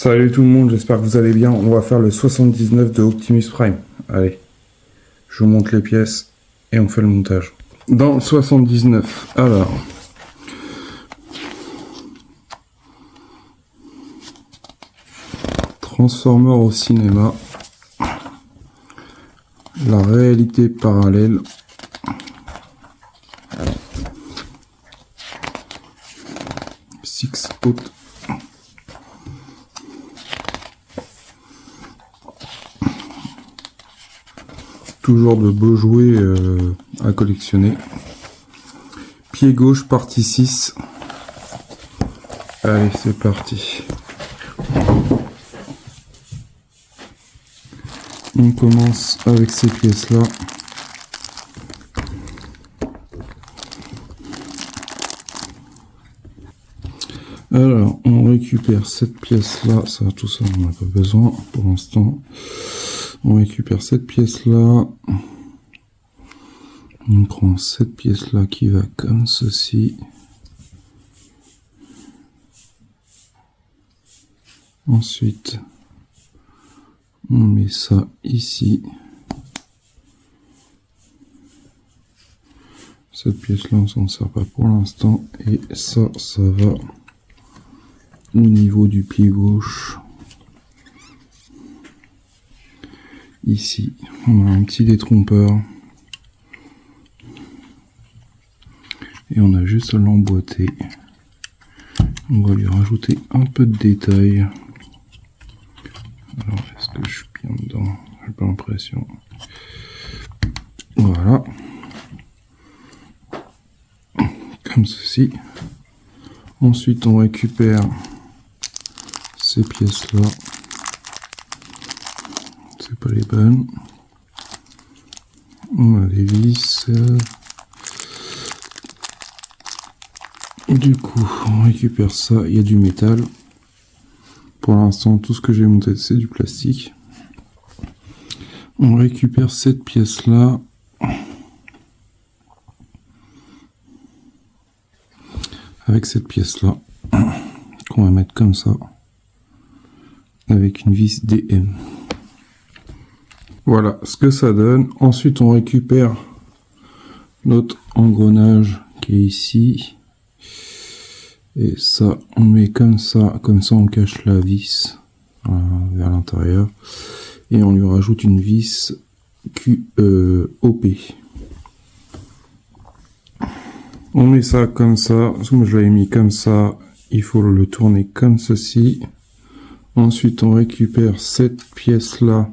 Salut tout le monde, j'espère que vous allez bien. On va faire le 79 de Optimus Prime. Allez, je vous montre les pièces et on fait le montage. Dans le 79, alors... Transformers au cinéma. La réalité parallèle. Six Out. Toujours de beaux jouets à collectionner. Pied gauche, partie 6. Allez, c'est parti. On commence avec ces pièces-là. Alors, on récupère cette pièce-là. Ça, tout ça, on n'a pas besoin pour l'instant. On récupère cette pièce-là. On prend cette pièce-là qui va comme ceci. Ensuite, on met ça ici. Cette pièce-là, on s'en sert pas pour l'instant. Et ça, ça va au niveau du pied gauche. Ici, on a un petit détrompeur. Et on a juste à l'emboîter. On va lui rajouter un peu de détail. Alors, est-ce que je suis bien dedans? J'ai pas l'impression. Voilà. Comme ceci. Ensuite, on récupère ces pièces-là. C'est pas les bonnes. On a les vis. Du coup, on récupère ça. Il y a du métal. Pour l'instant, tout ce que j'ai monté, c'est du plastique. On récupère cette pièce-là. Avec cette pièce-là. Qu'on va mettre comme ça. Avec une vis DM. Voilà ce que ça donne. Ensuite, on récupère notre engrenage qui est ici. Et ça, on met comme ça on cache la vis vers l'intérieur. Et on lui rajoute une vis OP. On met ça comme ça. Moi, je l'avais mis comme ça. Il faut le tourner comme ceci. Ensuite, on récupère cette pièce-là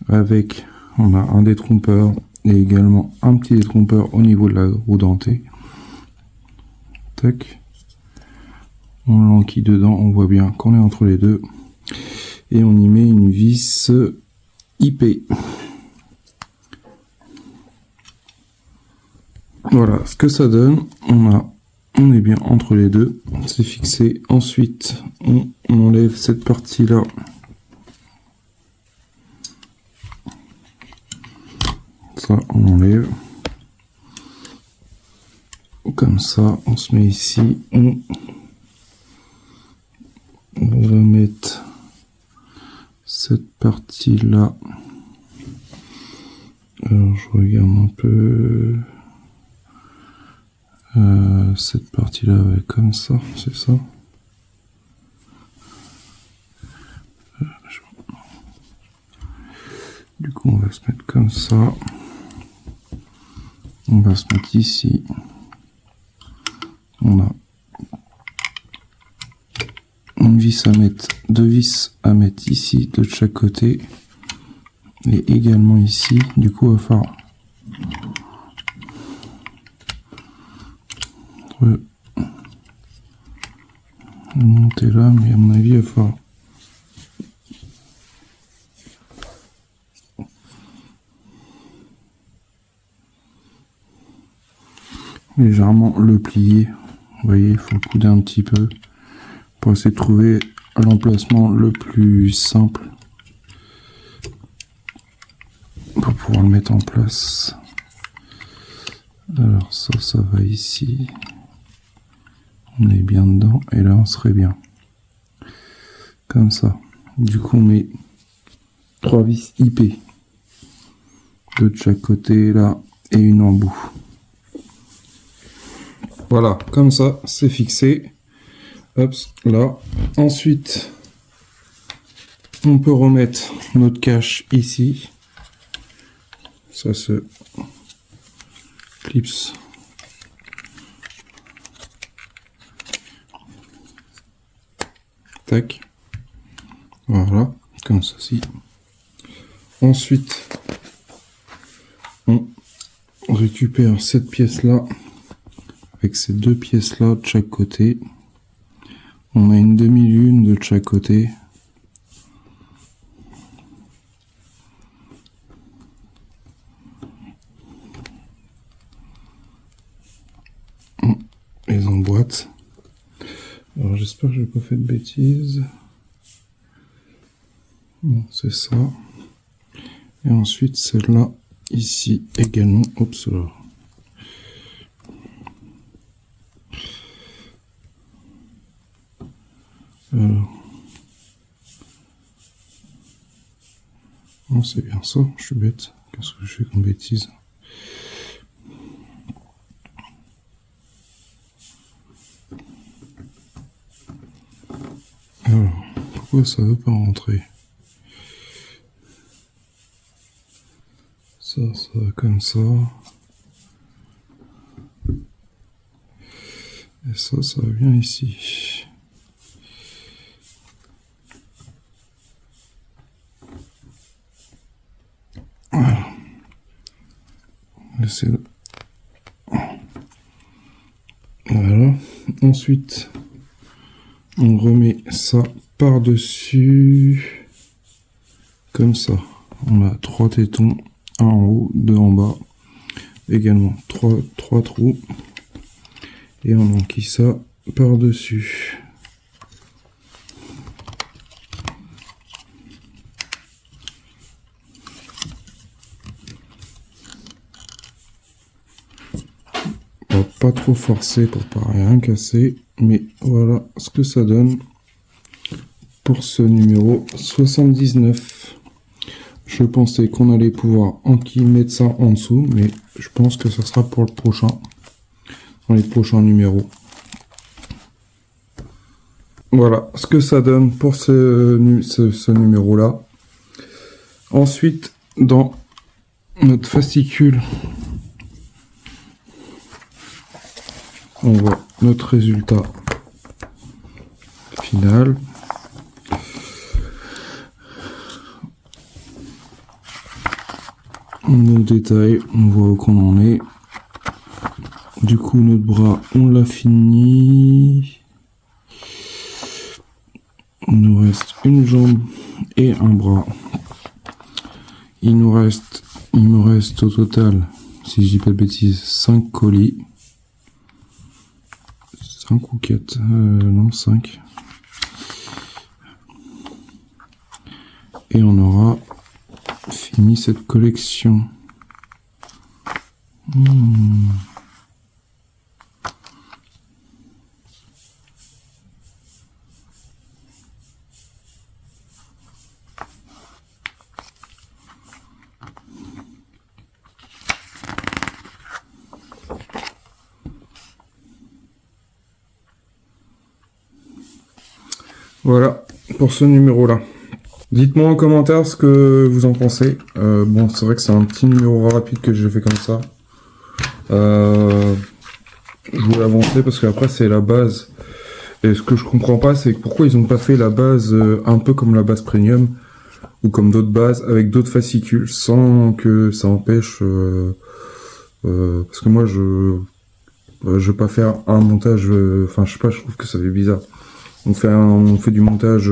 avec, on a un détrompeur et également un petit détrompeur au niveau de la roue dentée. Tac. On l'enquille dedans, on voit bien qu'on est entre les deux. Et on y met une vis IP. Voilà ce que ça donne. On est bien entre les deux. C'est fixé. Ensuite, on enlève cette partie-là. Ça, on enlève. Comme ça, on se met ici. On va mettre cette partie-là. Alors, je regarde un peu. Cette partie-là va être comme ça, c'est ça. Du coup, on va se mettre comme ça. On va se mettre ici. On a une vis à mettre, deux vis à mettre ici de chaque côté et également ici. Du coup, il va falloir monter là, mais à mon avis, il va falloir légèrement le plier. Vous voyez, il faut le couder un petit peu pour essayer de trouver l'emplacement le plus simple pour pouvoir le mettre en place. Alors ça va ici. On est bien dedans et là on serait bien. comme ça. Du coup, on met 3 vis IP, 2 de chaque côté là et une en bout. Voilà, comme ça, c'est fixé. Hop, là. Ensuite, on peut remettre notre cache ici. Ça se clipse. Tac. Voilà, comme ceci. Ensuite, on récupère cette pièce-là avec ces 2 pièces-là de chaque côté. On a une demi-lune de chaque côté. On les emboîte. Alors j'espère que j'ai pas fait de bêtises. Bon, c'est ça. Et ensuite celle-là, ici également. Oups là. Alors. Non, c'est bien ça, je suis bête. Qu'est-ce que je fais comme bêtise? Alors, pourquoi ça veut pas rentrer? Ça va comme ça. Et ça va bien ici. Voilà. Voilà. Ensuite, on remet ça par-dessus. Comme ça. On a 3 tétons. 1 en haut, 2 en bas. Également 3 trous. Et on enquille ça par-dessus. On va pas trop forcer pour pas rien casser. Mais voilà ce que ça donne pour ce numéro 79. Je pensais qu'on allait pouvoir mettre ça en dessous, mais je pense que ça sera pour le prochain, dans les prochains numéros. Voilà ce que ça donne pour ce numéro-là. Ensuite, dans notre fascicule, on voit notre résultat final. Nos détails, on voit où qu'on en est. Du coup, notre bras, on l'a fini. Il nous reste une jambe et un bras. Il me reste au total, si je dis pas de bêtises, 5 colis. 5 ou 4, non 5. Et on aura fini cette collection. Voilà pour ce numéro-là. Dites-moi en commentaire ce que vous en pensez. Bon, c'est vrai que c'est un petit numéro rapide que j'ai fait comme ça. Je voulais avancer parce qu'après c'est la base. Et ce que je comprends pas, c'est pourquoi ils n'ont pas fait la base un peu comme la base premium ou comme d'autres bases avec d'autres fascicules sans que ça empêche. Parce que moi je veux pas faire un montage. Enfin, je sais pas, je trouve que ça fait bizarre. On fait du montage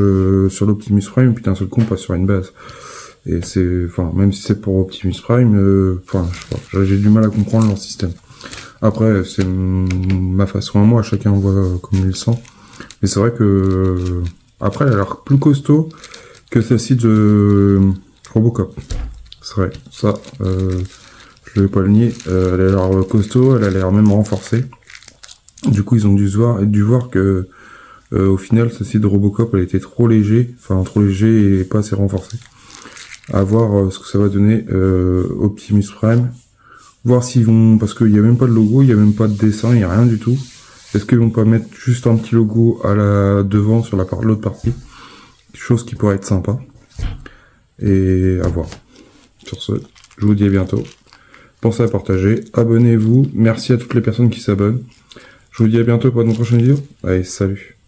sur l'Optimus Prime, puis d'un seul coup on passe sur une base. Et c'est, enfin, même si c'est pour Optimus Prime, enfin, je sais pas, j'ai du mal à comprendre leur système. Après, c'est ma façon à moi, chacun voit comme il le sent. Mais c'est vrai que après, elle a l'air plus costaud que celle-ci de Robocop. C'est vrai, ça, je vais pas le nier. Elle a l'air costaud, elle a l'air même renforcée. Du coup, ils ont dû voir que Au final, ce site de Robocop, elle était trop léger, et pas assez renforcé. À voir ce que ça va donner Optimus Prime. Voir s'ils vont, parce qu'il n'y a même pas de logo, il n'y a même pas de dessin, il n'y a rien du tout. Est-ce qu'ils vont pas mettre juste un petit logo à devant sur l'autre partie? Chose qui pourrait être sympa. Et à voir. Sur ce, je vous dis à bientôt. Pensez à partager, abonnez-vous. Merci à toutes les personnes qui s'abonnent. Je vous dis à bientôt pour une prochaine vidéo. Allez, salut.